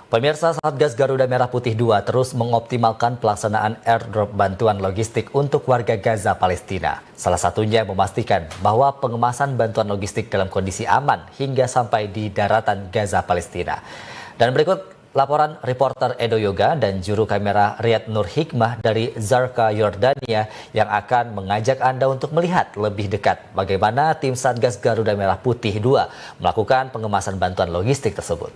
Pemirsa, Satgas Garuda Merah Putih II terus mengoptimalkan pelaksanaan airdrop bantuan logistik untuk warga Gaza, Palestina. Salah satunya memastikan bahwa pengemasan bantuan logistik dalam kondisi aman hingga sampai di daratan Gaza, Palestina. Dan berikut laporan reporter Edo Yoga dan juru kamera Riyad Nur Hikmah dari Zarqa, Yordania yang akan mengajak Anda untuk melihat lebih dekat bagaimana tim Satgas Garuda Merah Putih II melakukan pengemasan bantuan logistik tersebut.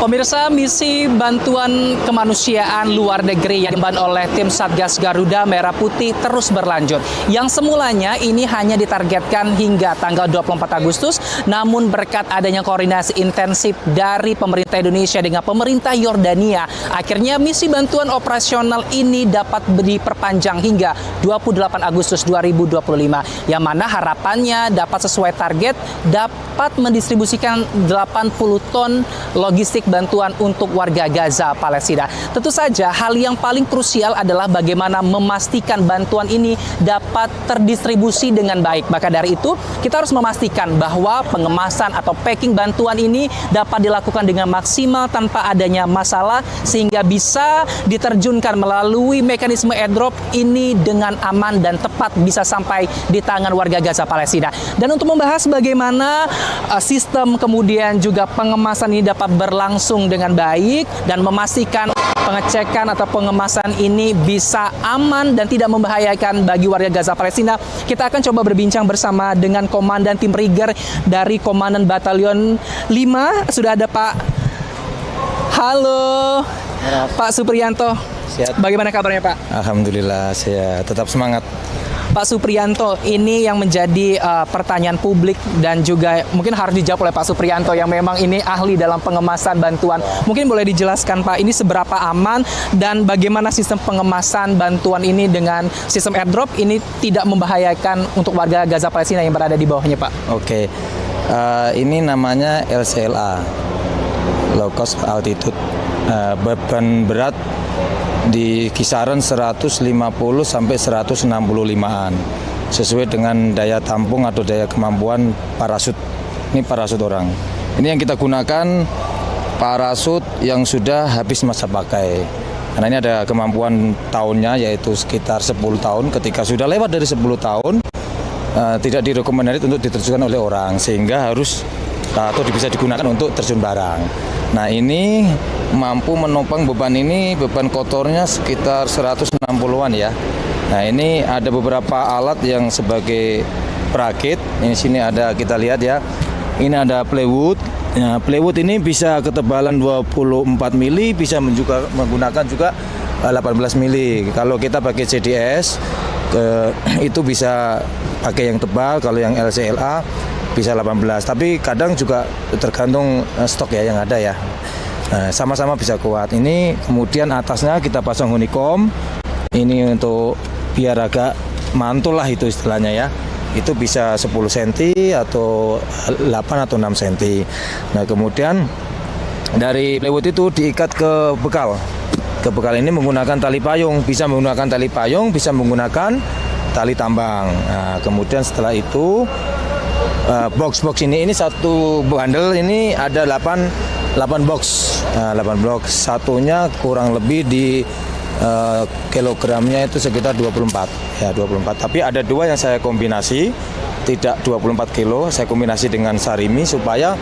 Pemirsa, misi bantuan kemanusiaan luar negeri yang diemban oleh tim Satgas Garuda Merah Putih terus berlanjut. Yang semulanya ini hanya ditargetkan hingga tanggal 24 Agustus, namun berkat adanya koordinasi intensif dari pemerintah Indonesia dengan pemerintah Yordania, akhirnya misi bantuan operasional ini dapat diperpanjang hingga 28 Agustus 2025, yang mana harapannya dapat sesuai target dapat mendistribusikan 80 ton logistik bantuan untuk warga Gaza, Palestina. Tentu saja hal yang paling krusial adalah bagaimana memastikan bantuan ini dapat terdistribusi dengan baik. Maka dari itu, kita harus memastikan bahwa pengemasan atau packing bantuan ini dapat dilakukan dengan maksimal tanpa adanya masalah sehingga bisa diterjunkan melalui mekanisme airdrop ini dengan aman dan tepat bisa sampai di tangan warga Gaza, Palestina. Dan untuk membahas bagaimana sistem kemudian juga pengemasan ini dapat berlangsung dengan baik dan memastikan pengecekan atau pengemasan ini bisa aman dan tidak membahayakan bagi warga Gaza, Palestina, kita akan coba berbincang bersama dengan Komandan Tim Rigger dari Komandan Batalion 5. Sudah ada Pak. Halo Pak Supriyanto. Siap. Bagaimana kabarnya Pak? Alhamdulillah, saya tetap semangat. Pak Supriyanto, ini yang menjadi pertanyaan publik dan juga mungkin harus dijawab oleh Pak Supriyanto yang memang ini ahli dalam pengemasan bantuan. Mungkin boleh dijelaskan Pak, ini seberapa aman dan bagaimana sistem pengemasan bantuan ini dengan sistem airdrop ini tidak membahayakan untuk warga Gaza, Palestina yang berada di bawahnya Pak? Oke, ini namanya LCLA, Low Cost Altitude. Beban berat di kisaran 150 sampai 165-an sesuai dengan daya tampung atau daya kemampuan parasut. Ini parasut orang. Ini yang kita gunakan parasut yang sudah habis masa pakai. Karena ini ada kemampuan tahunnya yaitu sekitar 10 tahun. Ketika sudah lewat dari 10 tahun tidak direkomendasi untuk diterjunkan oleh orang sehingga harus atau bisa digunakan untuk terjun barang. Nah, ini mampu menopang beban ini, beban kotornya sekitar 160-an ya. Nah, ini ada beberapa alat yang sebagai perakit. Ini sini ada, kita lihat ya. Ini ada plywood. Nah, plywood ini bisa ketebalan 24 mili, bisa juga menggunakan juga 18 mili. Kalau kita pakai CDS itu bisa pakai yang tebal, kalau yang LCLA bisa 18, tapi kadang juga tergantung stok ya yang ada ya. Sama-sama bisa kuat. Ini kemudian atasnya kita pasang honeycomb. Ini untuk biar agak mantul lah itu istilahnya ya. Itu bisa 10 cm atau 8 atau 6 cm. Nah, kemudian dari plywood itu diikat ke bekal. Ke bekal ini menggunakan tali payung, bisa menggunakan tali payung, bisa menggunakan tali tambang. Nah, kemudian setelah itu box-box ini satu bundle ini ada 8 box. Nah, 8 box. Satunya kurang lebih di kilogramnya itu sekitar 24. Ya, 24. Tapi ada dua yang saya kombinasi, tidak 24 kilo, saya kombinasi dengan sarimi supaya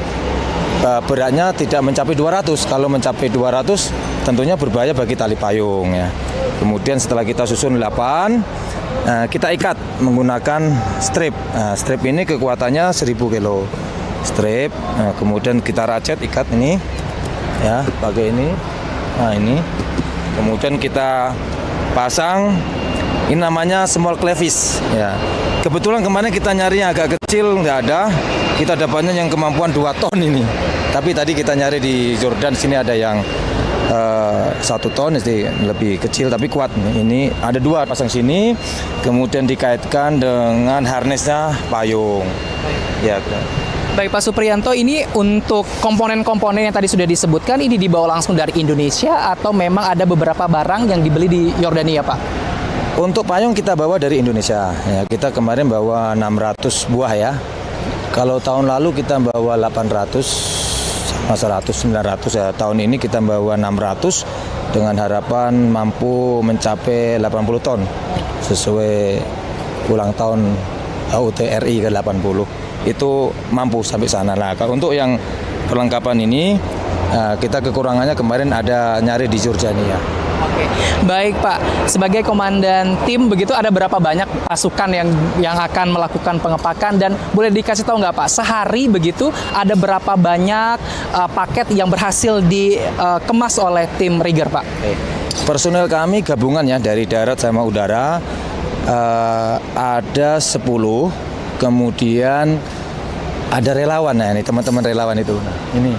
beratnya tidak mencapai 200. Kalau mencapai 200 tentunya berbahaya bagi tali payung ya. Kemudian setelah kita susun 8, kita ikat menggunakan strip. Nah, strip ini kekuatannya 1000 kilo. Strip, kemudian kita racet ikat ini, ya pakai ini. Nah, ini, kemudian kita pasang. Ini namanya small clevis. Ya, kebetulan kemarin kita nyarinya agak kecil, nggak ada. Kita dapatnya yang kemampuan 2 ton ini. Tapi tadi kita nyari di Jordan, sini ada yang 1 ton, jadi lebih kecil tapi kuat. Ini ada 2 pasang sini, kemudian dikaitkan dengan harnessnya payung. Ya. Baik Pak Supriyanto, ini untuk komponen-komponen yang tadi sudah disebutkan ini dibawa langsung dari Indonesia atau memang ada beberapa barang yang dibeli di Yordania Pak? Untuk payung kita bawa dari Indonesia. Ya, kita kemarin bawa 600 buah ya. Kalau tahun lalu kita bawa 800 100, 900 ya. Tahun ini kita bawa 600 dengan harapan mampu mencapai 80 ton sesuai ulang tahun HUT RI ke-80. Itu mampu sampai sana. Nah, untuk yang perlengkapan ini kita kekurangannya kemarin ada nyari di Jordania. Oke, baik Pak. Sebagai komandan tim begitu ada berapa banyak pasukan yang akan melakukan pengepakan dan boleh dikasih tahu nggak Pak sehari begitu ada berapa banyak paket yang berhasil dikemas oleh tim Rigger Pak? Personel kami gabungan ya dari darat sama udara ada 10, kemudian ada relawan ya ini teman-teman relawan itu. Nah, ini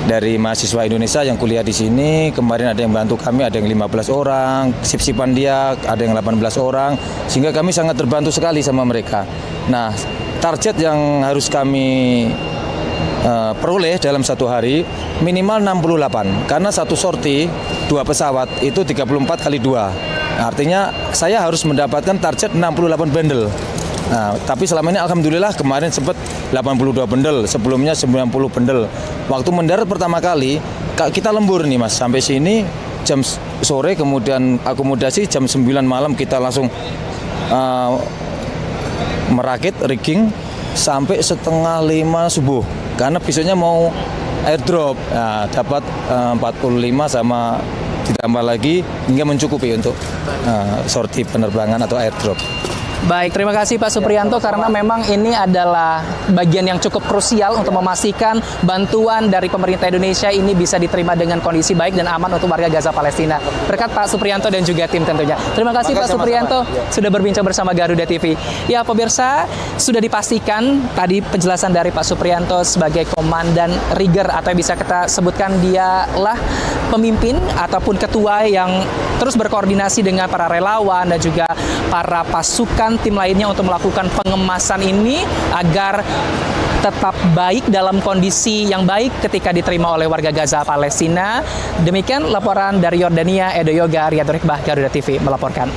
dari mahasiswa Indonesia yang kuliah di sini, kemarin ada yang bantu kami, ada yang 15 orang, sip-sipan dia, ada yang 18 orang, sehingga kami sangat terbantu sekali sama mereka. Nah, target yang harus kami peroleh dalam satu hari minimal 68, karena satu sorti 2 pesawat itu 34 kali 2. Artinya saya harus mendapatkan target 68 bundle. Nah, tapi selama ini alhamdulillah kemarin sempat 82 bundle, sebelumnya 90 bundle. Waktu mendarat pertama kali kita lembur nih Mas, sampai sini jam sore, kemudian akomodasi jam 9 malam kita langsung merakit rigging sampai setengah 5 subuh. Karena besoknya mau airdrop, nah, dapat 45 sama ditambah lagi hingga mencukupi untuk sorti penerbangan atau airdrop. Baik, terima kasih Pak Supriyanto karena memang ini adalah bagian yang cukup krusial untuk memastikan bantuan dari pemerintah Indonesia ini bisa diterima dengan kondisi baik dan aman untuk warga Gaza Palestina. Berkat Pak Supriyanto dan juga tim tentunya. Terima kasih Pak Supriyanto sudah berbincang bersama Garuda TV. Ya pemirsa, sudah dipastikan tadi penjelasan dari Pak Supriyanto sebagai komandan Rigger atau bisa kita sebutkan dialah pemimpin ataupun ketua yang terus berkoordinasi dengan para relawan dan juga para pasukan tim lainnya untuk melakukan pengemasan ini agar tetap baik dalam kondisi yang baik ketika diterima oleh warga Gaza Palestina. Demikian laporan dari Yordania, Edo Yoga, Riyad Rikbah, Garuda TV melaporkan.